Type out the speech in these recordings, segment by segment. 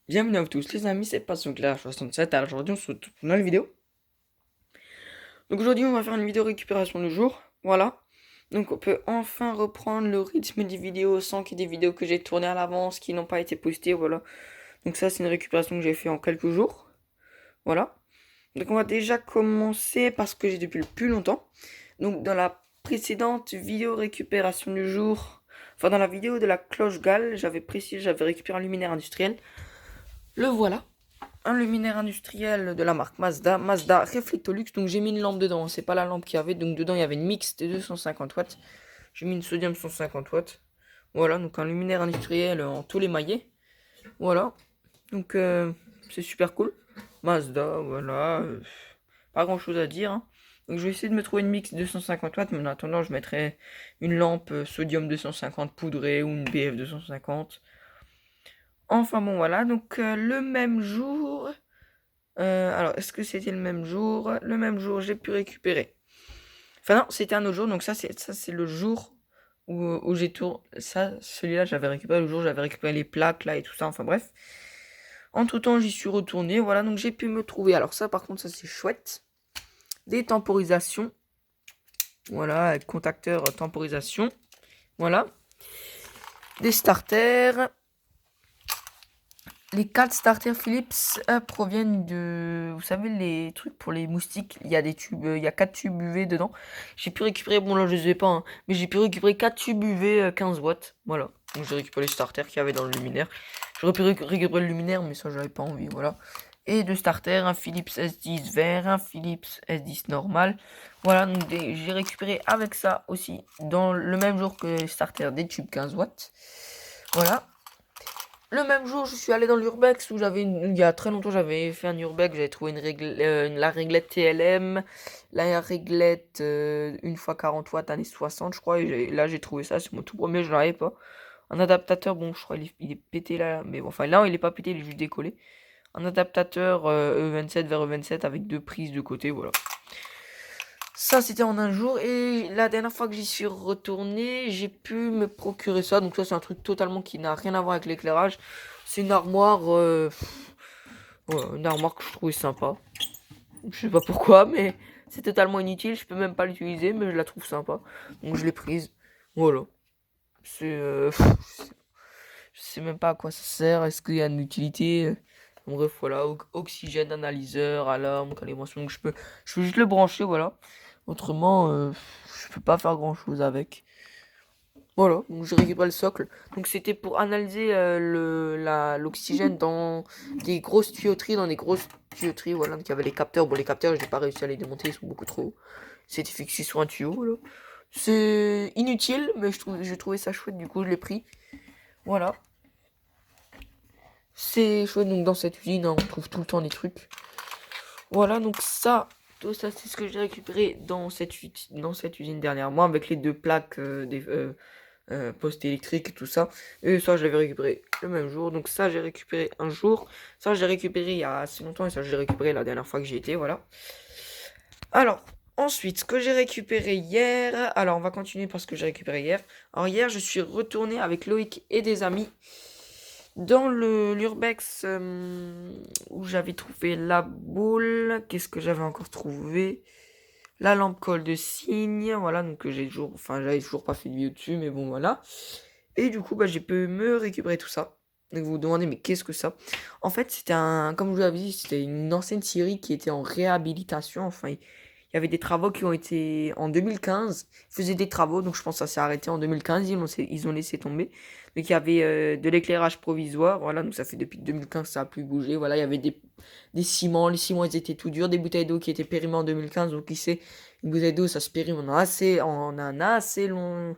Bienvenue à vous tous les amis, c'est Passion Claire 67. Alors aujourd'hui on se retrouve pour une nouvelle vidéo. Donc aujourd'hui on va faire une vidéo récupération du jour, voilà. Donc on peut enfin reprendre le rythme des vidéos sans qu'il y ait des vidéos que j'ai tournées à l'avance qui n'ont pas été postées, voilà. Donc ça c'est une récupération que j'ai fait en quelques jours, voilà. Donc on va déjà commencer parce que j'ai depuis le plus longtemps. Donc dans la précédente vidéo récupération du jour, enfin dans la vidéo de la cloche Gale, j'avais précisé, j'avais récupéré un luminaire industriel. Le voilà. Un luminaire industriel de la marque Mazda, Mazda Reflectolux, donc j'ai mis une lampe dedans, c'est pas la lampe qu'il y avait, donc dedans il y avait une mix de 250 watts, j'ai mis une sodium 150 watts, voilà, donc un luminaire industriel en tous les maillets, voilà, donc c'est super cool, Mazda, voilà, pas grand chose à dire, hein. Donc je vais essayer de me trouver une mix 250 watts, mais en attendant je mettrai une lampe sodium 250 poudrée ou une BF 250. Enfin bon voilà, donc le même jour, alors, est-ce que c'était le même jour? Le même jour, j'ai pu récupérer. Enfin non, c'était un autre jour, donc ça c'est le jour où j'ai tout. Ça, celui-là, j'avais récupéré le jour où j'avais récupéré les plaques là et tout ça. Enfin bref. Entre temps, j'y suis retourné. Voilà, donc j'ai pu me trouver. Alors ça, par contre, ça c'est chouette. Des temporisations. Voilà, avec contacteur temporisation. Voilà. Des starters. Les 4 starters Philips proviennent de, vous savez, les trucs pour les moustiques. Il y a des tubes, il y a 4 tubes UV dedans. J'ai pu récupérer, bon là je les ai pas, hein, mais j'ai pu récupérer 4 tubes UV 15 watts. Voilà. Donc j'ai récupéré les starters qu'il y avait dans le luminaire. J'aurais pu récupérer le luminaire, mais ça j'avais pas envie, voilà. Et deux starters, un Philips S10 vert, un Philips S10 normal. Voilà, donc j'ai récupéré avec ça aussi, dans le même jour que les starters, des tubes 15 watts. Voilà. Le même jour, je suis allé dans l'Urbex où il y a très longtemps, j'avais fait un Urbex, j'avais trouvé la réglette TLM, la réglette 1x40 watts années 60, je crois, et là j'ai trouvé ça, c'est mon tout premier, je l'avais pas. Un adaptateur, bon, je crois il est pété là, mais bon, enfin là il est pas pété, il est juste décollé. Un adaptateur E27 vers E27 avec deux prises de côté, voilà. Ça, c'était en un jour. Et la dernière fois que j'y suis retourné, j'ai pu me procurer ça. Donc ça, c'est un truc totalement qui n'a rien à voir avec l'éclairage. C'est une armoire, voilà, une armoire que je trouvais sympa. Je sais pas pourquoi, mais c'est totalement inutile. Je peux même pas l'utiliser, mais je la trouve sympa. Donc je l'ai prise. Voilà. C'est, je sais même pas à quoi ça sert. Est-ce qu'il y a une utilité? Bref, voilà. Oxygène, analyseur, alarme, calibration. Donc je peux juste le brancher, voilà. Autrement, je peux pas faire grand chose avec. Voilà, donc j'ai récupéré le socle. Donc c'était pour analyser l'oxygène dans des grosses tuyauteries, voilà. Donc il y avait les capteurs. Bon, les capteurs, j'ai pas réussi à les démonter, ils sont beaucoup trop hauts. C'était fixé sur un tuyau, là. C'est inutile, mais j'ai trouvé ça chouette, du coup je l'ai pris. Voilà. C'est chouette, donc dans cette usine, hein, on trouve tout le temps des trucs. Voilà, donc ça, tout ça, c'est ce que j'ai récupéré dans cette usine dernièrement, avec les deux plaques des postes électriques et tout ça. Et ça, je l'avais récupéré le même jour. Donc ça, j'ai récupéré un jour. Ça, j'ai récupéré il y a assez longtemps, et ça, j'ai récupéré la dernière fois que j'y étais, voilà. Alors, ensuite, ce que j'ai récupéré hier. Alors, on va continuer par ce que j'ai récupéré hier. Alors, hier, je suis retourné avec Loïc et des amis dans l'urbex où j'avais trouvé la boule. Qu'est-ce que j'avais encore trouvé? La lampe colle de cygne, voilà, donc j'avais toujours pas fait de vidéo dessus, mais bon, voilà. Et du coup, bah, j'ai pu me récupérer tout ça. Donc vous vous demandez, mais qu'est-ce que ça? En fait, comme je vous l'avais dit, c'était une ancienne série qui était en réhabilitation. Enfin, il y avait des travaux qui ont été en 2015. Ils faisaient des travaux, donc je pense que ça s'est arrêté en 2015. Ils ont laissé tomber. Donc il y avait de l'éclairage provisoire. Voilà, donc ça fait depuis 2015 ça a plus bougé. Voilà, il y avait des ciments. Les ciments, ils étaient tout durs. Des bouteilles d'eau qui étaient périmées en 2015. Donc qui sait, une bouteille d'eau, ça se périme en un assez long.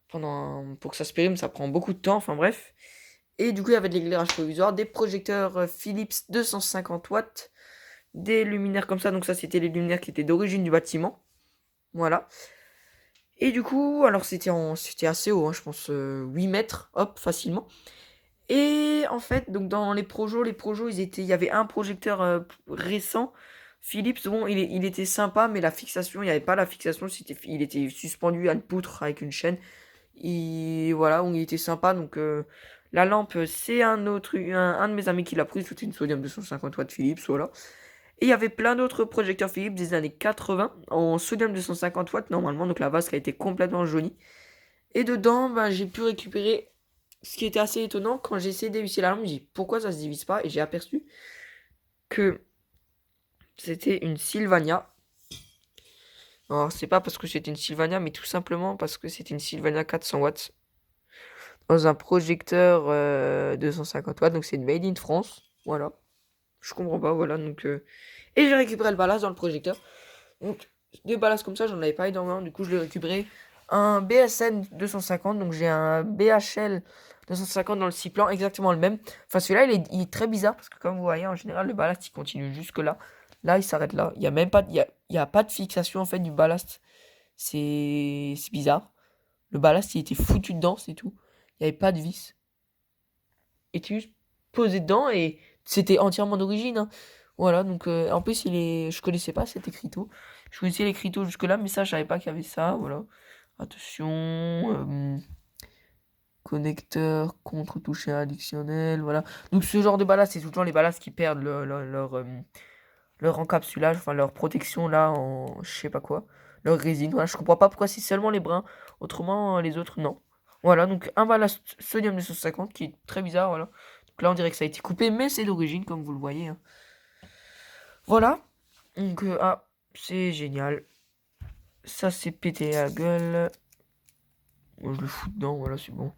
Pour que ça se périme, ça prend beaucoup de temps. Enfin bref. Et du coup, il y avait de l'éclairage provisoire, des projecteurs Philips 250 watts, des luminaires comme ça. Donc ça, c'était les luminaires qui étaient d'origine du bâtiment. Voilà. Et du coup, alors c'était assez haut, hein, je pense 8 mètres, hop, facilement. Et en fait, donc dans les projos, il y avait un projecteur récent. Philips, bon, il était sympa, mais la fixation, il n'y avait pas la fixation, il était suspendu à une poutre avec une chaîne. Et voilà, donc il était sympa, donc La lampe, c'est un de mes amis qui l'a pris, c'était une Sodium 250 watts Philips, voilà. Et il y avait plein d'autres projecteurs Philips des années 80 en Sodium 250 watts normalement, donc la vasque a été complètement jaunie. Et dedans, ben, j'ai pu récupérer ce qui était assez étonnant quand j'ai essayé de dévisser la lampe, j'ai dit pourquoi ça se divise pas et j'ai aperçu que c'était une Sylvania. Alors c'est pas parce que c'était une Sylvania, mais tout simplement parce que c'était une Sylvania 400 watts dans un projecteur 250 watts, donc c'est une Made in France, voilà. Je comprends pas, voilà, donc... Et j'ai récupéré le ballast dans le projecteur. Donc, des ballasts comme ça, j'en avais pas énormément, du coup je l'ai récupéré. Un BSN 250, donc j'ai un BHL 250 dans le 6 plans, exactement le même. Enfin celui-là, il est très bizarre, parce que comme vous voyez, en général, le ballast, il continue jusque là. Là, il s'arrête là. Il y a même pas, il y a pas de fixation, en fait, du ballast. C'est bizarre. Le ballast, il était foutu dedans, c'est tout. Il n'y avait pas de vis. Et tu juste posé dedans et c'était entièrement d'origine, hein. Voilà, donc en plus je connaissais pas cet écriteau. Je connaissais l'écriteau jusque-là, mais ça je savais pas qu'il y avait ça, voilà. Attention, connecteur, contre-touché additionnel, voilà. Donc ce genre de ballast, c'est tout le temps les ballasts qui perdent leur encapsulage, enfin leur protection là en je sais pas quoi. Leur résine, voilà, je comprends pas pourquoi c'est seulement les bruns, autrement les autres non. Voilà, donc un ballast sodium 250 qui est très bizarre, voilà. Donc là on dirait que ça a été coupé, mais c'est d'origine comme vous le voyez, hein. Voilà, donc c'est génial. Ça c'est pété la gueule. Moi je le fous dedans, voilà c'est bon.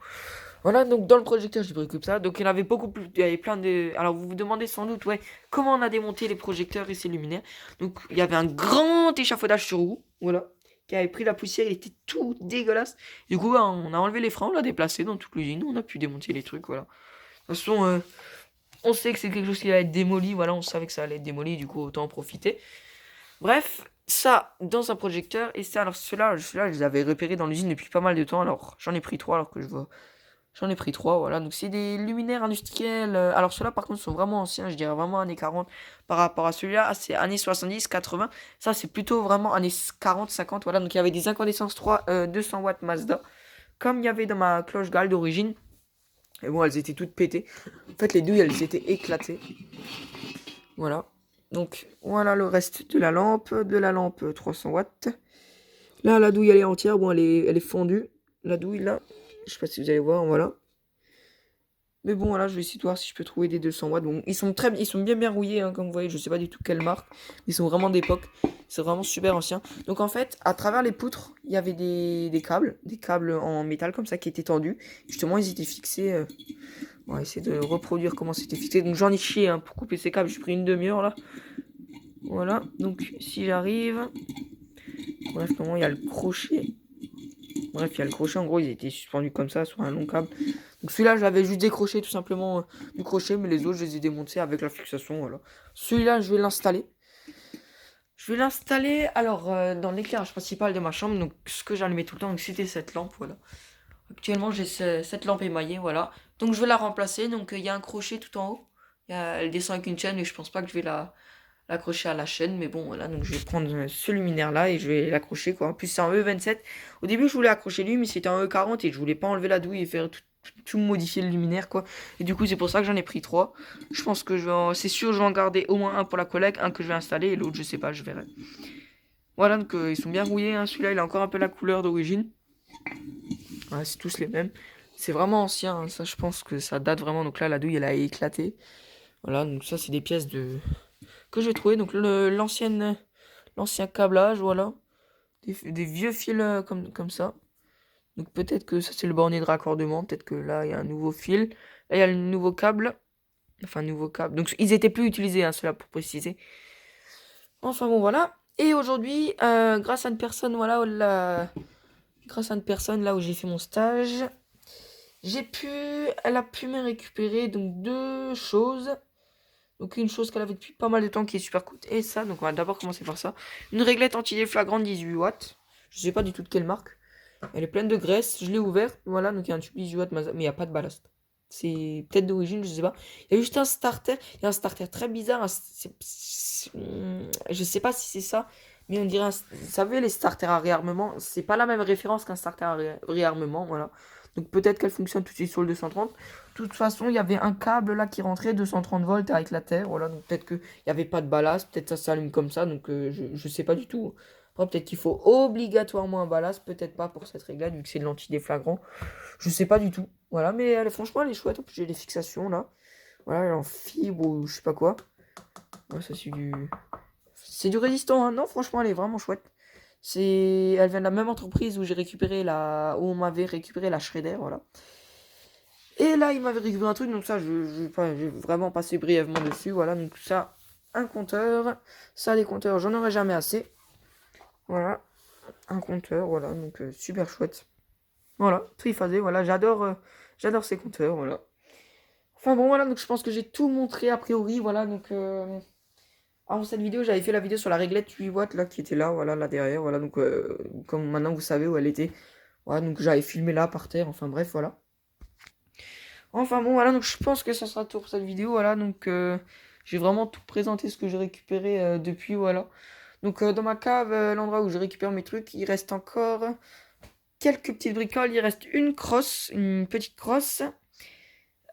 Voilà, donc dans le projecteur, j'ai pris comme ça. Donc il y en avait beaucoup plus. Il y avait plein de. Alors vous vous demandez sans doute, ouais, comment on a démonté les projecteurs et ces luminaires. Donc il y avait un grand échafaudage sur roue, voilà, qui avait pris la poussière, il était tout dégueulasse. Du coup, on a enlevé les freins, on l'a déplacé dans toute l'usine, on a pu démonter les trucs, voilà. De toute façon, on sait que c'est quelque chose qui va être démoli, voilà, on savait que ça allait être démoli, du coup, autant en profiter. Bref, ça dans un projecteur, et ça, alors ceux-là, je les avais repérés dans l'usine depuis pas mal de temps, alors j'en ai pris trois, alors que je vois. J'en ai pris trois, voilà. Donc c'est des luminaires industriels. Alors ceux-là par contre sont vraiment anciens, je dirais vraiment années 40 par rapport à celui-là. Ah, c'est années 70, 80. Ça c'est plutôt vraiment années 40, 50, voilà. Donc il y avait des incandescences 3 200 watts Mazda. Comme il y avait dans ma cloche Gall d'origine. Et bon, elles étaient toutes pétées. En fait les douilles elles étaient éclatées. Voilà. Donc voilà le reste de la lampe 300 watts. Là la douille elle est entière, bon elle est fondue. La douille là, je sais pas si vous allez voir, voilà. Mais bon, voilà, je vais essayer de voir si je peux trouver des 200 watts. Bon, ils sont bien rouillés, hein, comme vous voyez. Je sais pas du tout quelle marque. Ils sont vraiment d'époque. C'est vraiment super ancien. Donc en fait, à travers les poutres, il y avait des câbles en métal comme ça qui étaient tendus. Justement, ils étaient fixés. On va essayer de reproduire comment c'était fixé. Donc j'en ai chié hein, pour couper ces câbles. J'ai pris une demi-heure là. Voilà. Donc si j'arrive. Bref, comment il y a le crochet. Bref, il y a le crochet. En gros, ils étaient suspendus comme ça sur un long câble. Donc celui-là, je l'avais juste décroché tout simplement du crochet, mais les autres, je les ai démontés avec la fixation, voilà. Celui-là, je vais l'installer. Je vais l'installer, alors, dans l'éclairage principal de ma chambre, donc ce que j'allumais tout le temps, donc c'était cette lampe, voilà. Actuellement, j'ai cette lampe émaillée, voilà. Donc je vais la remplacer, donc il y a un crochet tout en haut. Elle descend avec une chaîne, mais je pense pas que je vais l'accrocher à la chaîne, mais bon, voilà, donc je vais prendre ce luminaire-là et je vais l'accrocher, quoi. En plus, c'est un E27. Au début, je voulais accrocher lui, mais c'était un E40 et je voulais pas enlever la douille et faire tout modifier le luminaire, quoi. Et du coup, c'est pour ça que j'en ai pris trois. Je pense que c'est sûr, je vais en garder au moins un pour la collègue, un que je vais installer et l'autre, je sais pas, je verrai. Voilà, donc ils sont bien rouillés, hein. Celui-là, il a encore un peu la couleur d'origine. Ouais, c'est tous les mêmes. C'est vraiment ancien, hein. Ça, je pense que ça date vraiment. Donc là, la douille, elle a éclaté. Voilà, donc ça, c'est des pièces que j'ai trouvé. Donc l'ancien câblage, voilà. Des vieux fils comme ça. Donc peut-être que ça c'est le bornet de raccordement. Peut-être que là il y a un nouveau fil. Là il y a le nouveau câble. Enfin, nouveau câble. Donc ils étaient plus utilisés, hein, ceux-là pour préciser. Enfin bon, voilà. Et aujourd'hui, grâce à une personne, voilà, grâce à une personne là où j'ai fait mon stage, elle a pu me récupérer donc deux choses. Donc une chose qu'elle avait depuis pas mal de temps qui est super cool. Et ça, donc on va d'abord commencer par ça. Une réglette anti-déflagrant 18 watts. Je sais pas du tout de quelle marque. Elle est pleine de graisse. Je l'ai ouverte. Voilà, donc il y a un tube 18 watts, mais il n'y a pas de ballast. C'est peut-être d'origine, je sais pas. Il y a juste un starter. Il y a un starter très bizarre. Je sais pas si c'est ça. Mais on dirait, vous savez, les starters à réarmement, c'est pas la même référence qu'un starter à réarmement, voilà. Donc peut-être qu'elle fonctionne tout de suite sur le 230. De toute façon, il y avait un câble là qui rentrait 230 volts avec la terre. Voilà, donc peut-être qu'il n'y avait pas de ballast, peut-être ça s'allume comme ça, donc je sais pas du tout. Après, peut-être qu'il faut obligatoirement un ballast, peut-être pas pour cette réglette, vu que c'est de l'anti-déflagrant. Je sais pas du tout. Voilà, mais franchement, elle est chouette. En plus, j'ai les fixations là. Voilà, elle est en fibre ou je sais pas quoi. Ouais, ça c'est du. C'est du résistant, hein. Non, franchement, elle est vraiment chouette. Elle vient de la même entreprise où où on m'avait récupéré la Shredder, voilà. Et là, il m'avait récupéré un truc, donc ça, je vais vraiment passer brièvement dessus, voilà. Donc ça, un compteur. Ça, les compteurs, j'en aurai jamais assez. Voilà, un compteur, voilà, donc super chouette. Voilà, triphasé, voilà, j'adore ces compteurs, voilà. Enfin bon, voilà, donc je pense que j'ai tout montré a priori, voilà, donc... Avant cette vidéo, j'avais fait la vidéo sur la réglette 8 watts là qui était là, voilà, là derrière, voilà, donc comme maintenant vous savez où elle était. Voilà, donc j'avais filmé là par terre, enfin bref, voilà. Enfin bon, voilà, donc je pense que ça sera tout pour cette vidéo, voilà, donc j'ai vraiment tout présenté ce que j'ai récupéré depuis, voilà. Donc dans ma cave, l'endroit où je récupère mes trucs, il reste encore quelques petites bricoles, il reste une crosse, une petite crosse.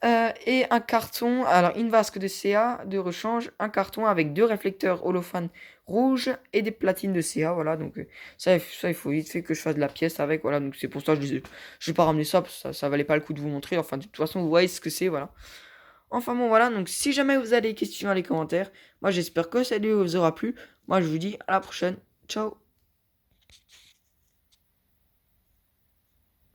Et un carton, alors une vasque de CA de rechange, un carton avec 2 réflecteurs holophane rouges et des platines de CA, voilà, donc ça il faut vite fait que je fasse de la pièce avec, voilà, donc c'est pour ça que je vais pas ramener ça, parce que ça valait pas le coup de vous montrer, enfin de toute façon vous voyez ce que c'est, voilà. Enfin bon voilà, donc si jamais vous avez des questions dans les commentaires, moi j'espère que cette vidéo vous aura plu, moi je vous dis à la prochaine, ciao.